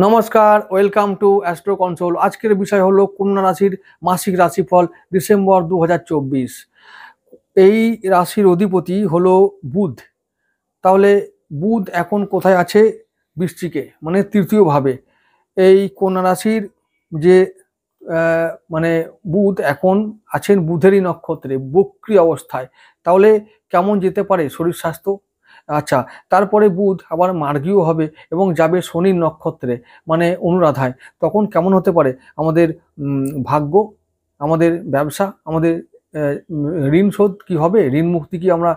নমস্কার, welcome to astro console. আজকের বিষয় হলো কন্যা রাশির মাসিক রাশিফল ডিসেম্বর 2024। এই রাশির অধিপতি হলো বুধ। তাহলে বুধ এখন কোথায় আছে? বৃশ্চিকে, মানে তৃতীয় ভাবে। এই কন্যা রাশির যে মানে বুধ এখন আছেন বুধেরই নক্ষত্রে, বক্রী অবস্থায়। তাহলে কেমন যেতে পারে শরীর স্বাস্থ্য? আচ্ছা, তারপরে বুধ আবার মার্গীয় হবে এবং যাবে শনির নক্ষত্রে, মানে অনুরাধায়। তখন কেমন হতে পারে আমাদের ভাগ্য, আমাদের ব্যবসা, আমাদের ঋণ শোধ কি হবে? ঋণ মুক্তি কি আমরা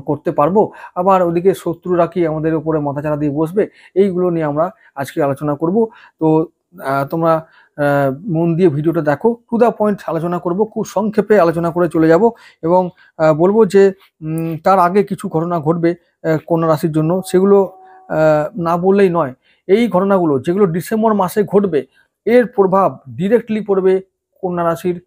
করতে পারবো? আবার ওদিকে শত্রুরা কি আমাদের উপরে মাথাচাড়া দিয়ে বসবে? এইগুলো নিয়ে আমরা আজকে আলোচনা করব। তো তোমরা মন দিয়ে ভিডিওটা দেখো, টু দ্য পয়েন্ট আলোচনা করব, খুব সংক্ষেপে আলোচনা করে চলে যাব এবং বলবো যে তার আগে কিছু ঘটনা ঘটবে কন্যা রাশির জন্য, সেগুলো না বললেই নয়। এই ঘটনাগুলো যেগুলো ডিসেম্বর মাসে ঘটবে, এর প্রভাব ডিরেক্টলি পড়বে কন্যা রাশির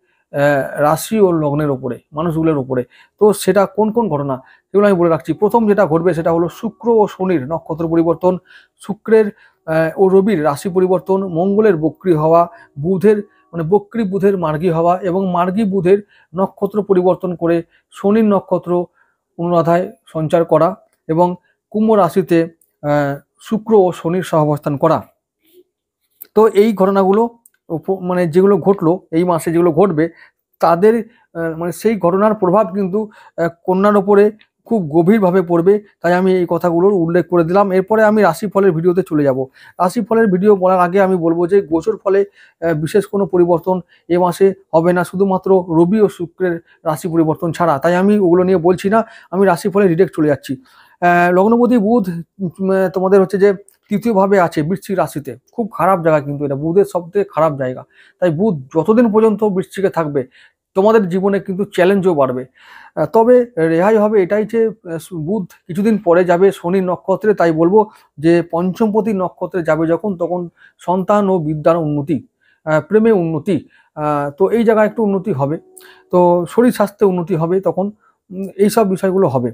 রাশি ও লগ্নের ওপরে, মানুষগুলোর ওপরে। তো সেটা কোন কোন ঘটনা সেগুলো আমি বলে রাখছি। প্রথম যেটা ঘটবে সেটা হলো শুক্র ও শনির নক্ষত্র পরিবর্তন, শুক্রের ও রবির রাশি পরিবর্তন, মঙ্গলের বক্রী হওয়া, বুধের মানে বক্রী বুধের মার্গী হওয়া এবং মার্গী বুধের নক্ষত্র পরিবর্তন করে শনির নক্ষত্র অনুরাধায় সঞ্চার করা এবং কুম্ভ রাশিতে শুক্র ও শনির সহাবস্থান করা। তো এই ঘটনাগুলো মানে যেগুলো ঘটলো এই মাসে, যেগুলো ঘটবে, তাদের মানে সেই ঘটনার প্রভাব কিন্তু কন্যার ওপরে খুব গভীরভাবে পড়বে। তাই আমি এই কথাগুলোর উল্লেখ করে দিলাম। এরপরে আমি রাশিফলের ভিডিওতে চলে যাব। রাশিফলের ভিডিও বলার আগে আমি বলবো যে গোচর ফলে বিশেষ কোনো পরিবর্তন এ মাসে হবে না, শুধুমাত্র রবি ও শুক্রের রাশি পরিবর্তন ছাড়া। তাই আমি ওগুলো নিয়ে বলছি না, আমি রাশিফলে ডিরেক্ট চলে যাচ্ছি। লগ্নপতি বুধ তোমাদের হচ্ছে যে তৃতীয়ভাবে আছে বৃশ্চিক রাশিতে। খুব খারাপ জায়গা, কিন্তু এটা বুধের সবথেকে খারাপ জায়গা। তাই বুধ যতদিন পর্যন্ত বৃশ্চিকে থাকবে তোমাদের জীবনে কিন্তু চ্যালেঞ্জও বাড়বে। তবে রেহাই হবে এটাই যে বুধ কিছুদিন পরে যাবে শনির নক্ষত্রে। তাই বলবো যে পঞ্চমপতি নক্ষত্রে যাবে যখন, তখন সন্তান ও বিদ্যার উন্নতি, প্রেমে উন্নতি, তো এই জায়গায় একটু উন্নতি হবে। তো শরীর স্বাস্থ্যে উন্নতি হবে, তখন এইসব বিষয়গুলো হবে।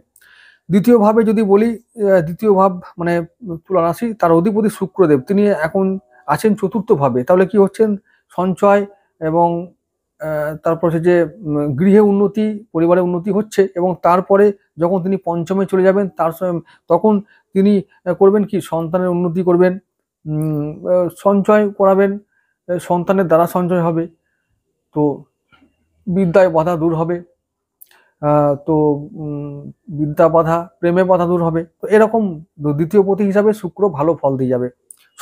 দ্বিতীয় ভাবে যদি বলি, দ্বিতীয় ভাব মানে তুলা রাশি, তার অধিপতি শুক্রদেব, তিনি এখন আছেন চতুর্থ ভাবে। তাহলে কি হচ্ছেন? সঞ্চয় এবং তারপর হচ্ছে যে গৃহে উন্নতি, পরিবারে উন্নতি হচ্ছে। এবং তারপরে যখন তিনি পঞ্চমে চলে যাবেন, তখন তিনি করবেন কি? সন্তানের উন্নতি করবেন, সঞ্চয় করাবেন, সন্তানের দ্বারা সঞ্চয় হবে, তো বিদ্যায় বাধা দূর হবে, তো বিদ্যা বাধা, প্রেমে বাধা দূর হবে। তো এরকম দ্বিতীয় পতি হিসাবে শুক্র ভালো ফল দিয়ে যাবে,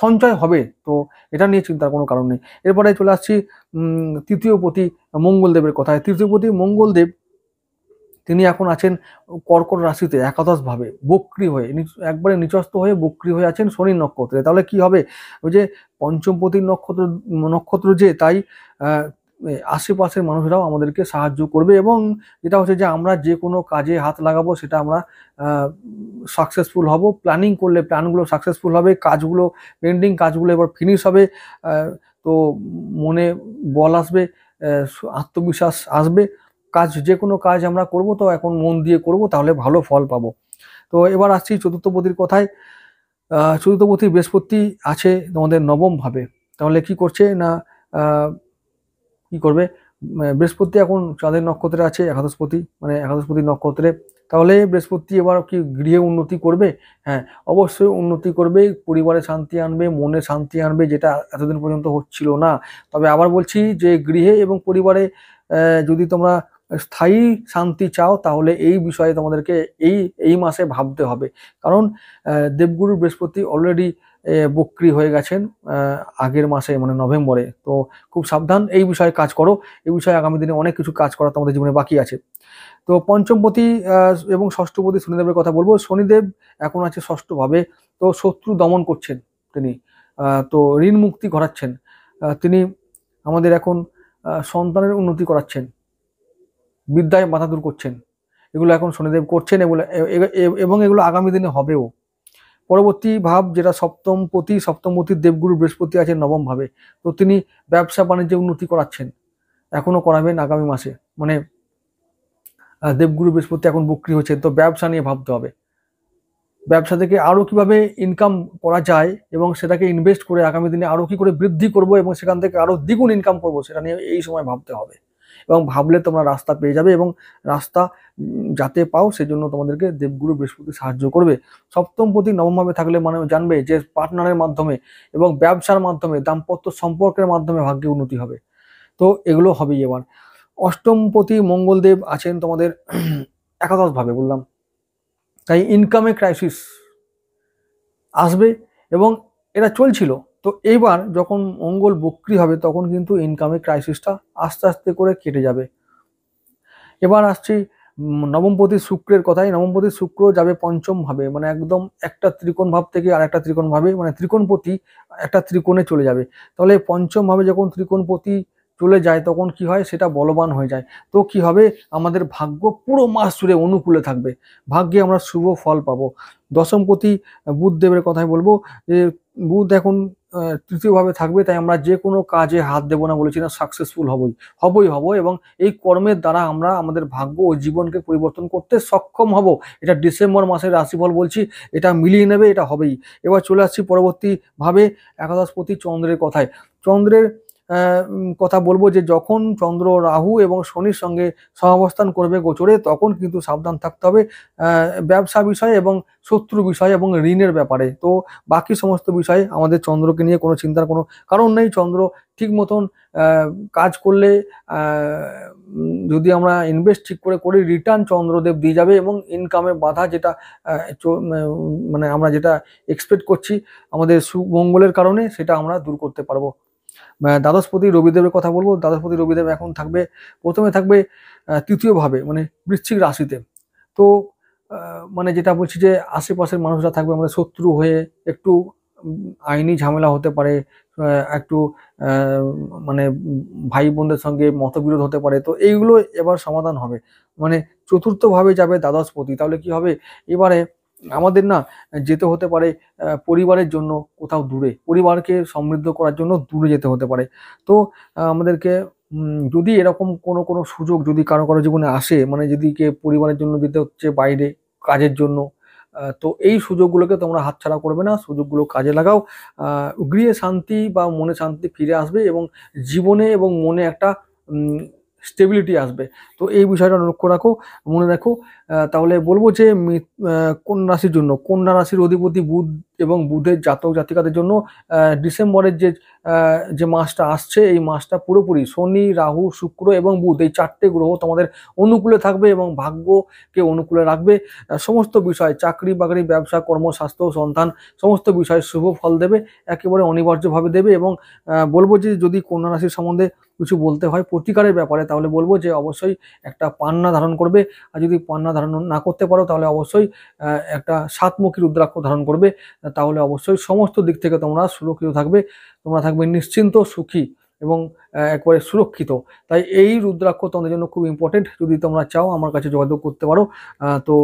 সঞ্চয় হবে, তো এটা নিয়ে চিন্তার কোনো কারণ নেই। এরপরে চলে আসছি তৃতীয় পতি মঙ্গলদেবের কথায়। তৃতীয় পতি মঙ্গলদেব তিনি এখন আছেন কর্কট রাশিতে একাদশ ভাবে, বক্রী হয়ে, একবারে নিচস্থ হয়ে বক্রী হয়ে আছেন শনির নক্ষত্রে। তাহলে কি হবে? ওই যে পঞ্চমপতির নক্ষত্র যে, তাই আশেপাশের মানুষরাও আমাদেরকে সাহায্য করবে এবং যেটা হচ্ছে যে আমরা যে কোনো কাজে হাত লাগাবো সেটা আমরা সাকসেসফুল হব। প্ল্যানিং করলে প্ল্যানগুলো সাকসেসফুল হবে, কাজগুলো পেন্ডিং কাজগুলো এবার ফিনিশ হবে। তো মনে বল আসবে, আত্মবিশ্বাস আসবে। যে কোনো কাজ আমরা করব তো এখন মন দিয়ে করব, তাহলে ভালো ফল পাবো। তো এবার আসছি চতুর্থপতির কথায়। চতুর্থপতি বৃহস্পতি আছে তোমাদের নবম ভাবে। তাহলে কি করছে না, কি করবে? বৃহস্পতি এখন চাঁদের নক্ষত্রে আছে, একাদশপতি, মানে একাদশপতি নক্ষত্রে। তাহলে বৃহস্পতি এবার কি গৃহে উন্নতি করবে? হ্যাঁ, অবশ্যই উন্নতি করবে, পরিবারে শান্তি আনবে, মনে শান্তি আনবে, যেটা এতদিন পর্যন্ত হচ্ছিল না। তবে আবার বলছি যে গৃহে এবং পরিবারে যদি তোমরা স্থায়ী শান্তি চাও, তাহলে এই বিষয়ে তোমাদেরকে এই মাসে ভাবতে হবে। কারণ দেবগুরু বৃহস্পতি অলরেডি বক্রী হয়ে গেছেন আগের মাসে, মানে নভেম্বরে। তো খুব সাবধান, এই বিষয়ে কাজ করো। এই বিষয়ে আগামী দিনে অনেক কিছু কাজ করা তোমাদের জীবনে বাকি আছে। তো পঞ্চমপতি এবং ষষ্ঠপতি শনিদেবের কথা বলবো। শনিদেব এখন আছে ষষ্ঠ ভাবে, তো শত্রু দমন করছেন তিনি, তো ঋণ মুক্তি ঘটাচ্ছেন। তিনি আমাদের এখন সন্তানের উন্নতি করাচ্ছেন, বিদ্যায় বাধা দূর করছেন। এগুলো এখন শনিদেব করছেন, এবং এগুলো আগামী দিনে হবেও। পরবর্তী ভাব যেটা সপ্তমপতির দেবগুরু বৃহস্পতি আছেন নবম ভাবে, তো তিনি ব্যবসা বাণিজ্যে উন্নতি করাচ্ছেন, এখনো করাবেন আগামী মাসে। মানে দেবগুরু বৃহস্পতি এখন বক্রী হচ্ছেন, তো ব্যবসা নিয়ে ভাবতে হবে। ব্যবসা থেকে আরো কিভাবে ইনকাম করা যায় এবং সেটাকে ইনভেস্ট করে আগামী দিনে আরো কি করে বৃদ্ধি করব এবং সেখান থেকে আরো দ্বিগুণ ইনকাম করব, সেটা নিয়ে এই সময় ভাবতে হবে। এবং ভাবলে তোমরা রাস্তা পেয়ে যাবে, এবং রাস্তা যাতে পাও সেজন্য তোমাদেরকে দেবগুরু বৃহস্পতি সাহায্য করবে। সপ্তমপতি নবমভাবে থাকলে মানে জানবে যে পার্টনারের মাধ্যমে এবং ব্যবসার মাধ্যমে, দাম্পত্য সম্পর্কের মাধ্যমে ভাগ্যে উন্নতি হবে। তো এগুলো হবেই। এবার অষ্টমপতি মঙ্গলদেব আছেন তোমাদের একাদশ ভাবে বললাম, তাই ইনকামে ক্রাইসিস আসবে, এবং এটা চলছিল। তো এইবার যখন মঙ্গল বক্রী হবে তখন কিন্তু ইনকামে ক্রাইসিসটা আস্তে আস্তে করে কেটে যাবে। এবার আসছি নবমপতি শুক্রের কথায়। নবমপতি শুক্র যাবে পঞ্চম ভাবে, মানে একদম একটা ত্রিকোণ ভাব থেকে আর একটা ত্রিকোণ ভাবে, মানে ত্রিকোণপতি একটা ত্রিকোণে চলে যাবে। তাহলে পঞ্চম ভাবে যখন ত্রিকোণপতি চলে যায় তখন কি হয়, সেটা বলবান হয়ে যায়। তো কি হবে, আমাদের ভাগ্য পুরো মাস জুড়ে অনুকূলে থাকবে, ভাগ্যে আমরা শুভ ফল পাবো। দশমপতি বুধ দেবের কথাই বলবো, যে বুধ এখন তৃতীয় ভাবে থাকবে, তাই আমরা যে কোনো কাজে হাত দেবো না বলেছি না, সাকসেসফুল হব, এবং এই কর্মের দ্বারা আমরা আমাদের ভাগ্য ও জীবনকে পরিবর্তন করতে সক্ষম হব। এটা ডিসেম্বর মাসের রাশিফল বলছি, এটা মিলিয়ে নেবে, এটা হবেই। এবার চলে আসছি পরবর্তী ভাবে একাদশপতি চন্দ্রের কথায়। চন্দ্রের কথা বলবো যে যখন চন্দ্র রাহু এবং শনির সঙ্গে সহাবস্থান করবে গোচরে, তখন কিন্তু সাবধান থাকতে হবে ব্যবসা বিষয়ে এবং শত্রু বিষয়ে এবং ঋণের ব্যাপারে। তো বাকি সমস্ত বিষয়ে আমাদের চন্দ্রকে নিয়ে কোনো চিন্তার কোনো কারণ নেই। চন্দ্র ঠিক মতন কাজ করলে, যদি আমরা ইনভেস্ট ঠিক করে করি, রিটার্ন চন্দ্রদেব দিয়ে যাবে, এবং ইনকামের বাধা যেটা মানে আমরা যেটা এক্সপেক্ট করছি আমাদের সুমঙ্গলের কারণে, সেটা আমরা দূর করতে পারবো। দ্বাদশপতি রবিদেবের কথা বলবো। দ্বাদশপতি রবিদেব এখন থাকবে, প্রথমে থাকবে তৃতীয় ভাবে, মানে বৃশ্চিক রাশিতে। তো মানে যেটা বলছি যে আশেপাশের মানুষরা থাকবে আমাদের শত্রু হয়ে, একটু আইনি ঝামেলা হতে পারে, একটু মানে ভাই বোনদের সঙ্গে মতবিরোধ হতে পারে। তো এইগুলো এবার সমাধান হবে। মানে চতুর্থ ভাবে যাবে দ্বাদশপতি, তাহলে কি হবে, এবারে আমাদের না যেতে হতে পারে পরিবারের জন্য কোথাও দূরে, পরিবারকে সমৃদ্ধ করার জন্য দূরে যেতে হতে পারে। তো আমাদেরকে যদি এরকম কোনো সুযোগ যদি কারো জীবনে আসে, মানে যদি কে পরিবারের জন্য যেতে হচ্ছে বাইরে কাজের জন্য, তো এই সুযোগগুলোকে তোমরা হাতছাড়া করবে না, সুযোগগুলো কাজে লাগাও। গৃহে শান্তি বা মনে শান্তি ফিরে আসবে, এবং জীবনে এবং মনে একটা স্টেবিলিটি আসবে। তো এই বিষয়টা লক্ষ্য রাখো, মনে রাখো। তাহলে বলবো যে কন্যা রাশির জন্য, কন্যা রাশির অধিপতি বুধ এবং বুধের জাতক জাতিকাদের জন্য ডিসেম্বরের যে মাসটা আসছে, এই মাসটা পুরোপুরি শনি রাহু শুক্র এবং বুধ, এই চারটে গ্রহ তোমাদের অনুকূলে থাকবে এবং ভাগ্যকে অনুকূলে রাখবে। সমস্ত বিষয়, চাকরি বাকরি, ব্যবসা, কর্ম, স্বাস্থ্য, সন্তান, সমস্ত বিষয় শুভ ফল দেবে, একেবারে অনিবার্যভাবে দেবে। এবং বলবো যে যদি কন্যা রাশির সম্বন্ধে কিছু বলতে হয় প্রতিকারের ব্যাপারে, তাহলে বলবো যে অবশ্যই একটা পান্না ধারণ করবে, আর যদি পান্না ধারণ না করতে পারো তাহলে অবশ্যই একটা সাতমুখী রুদ্রাক্ষ ধারণ করবে। তাহলে অবশ্যই সমস্ত দিক থেকে তোমরা সুরক্ষিত থাকবে, তোমরা থাকবে নিশ্চিন্ত, সুখী এবং একবারে সুরক্ষিত। তাই এই রুদ্রাক্ষ তোমাদের জন্য খুব ইম্পর্টেন্ট। যদি তোমরা চাও আমার কাছে যোগাযোগ করতে পারো। তো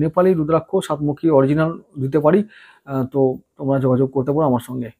নেপালি রুদ্রাক্ষ সাতমুখী অরিজিনাল দিতে পারি, তো তোমরা যোগাযোগ করতে পারো আমার সঙ্গে।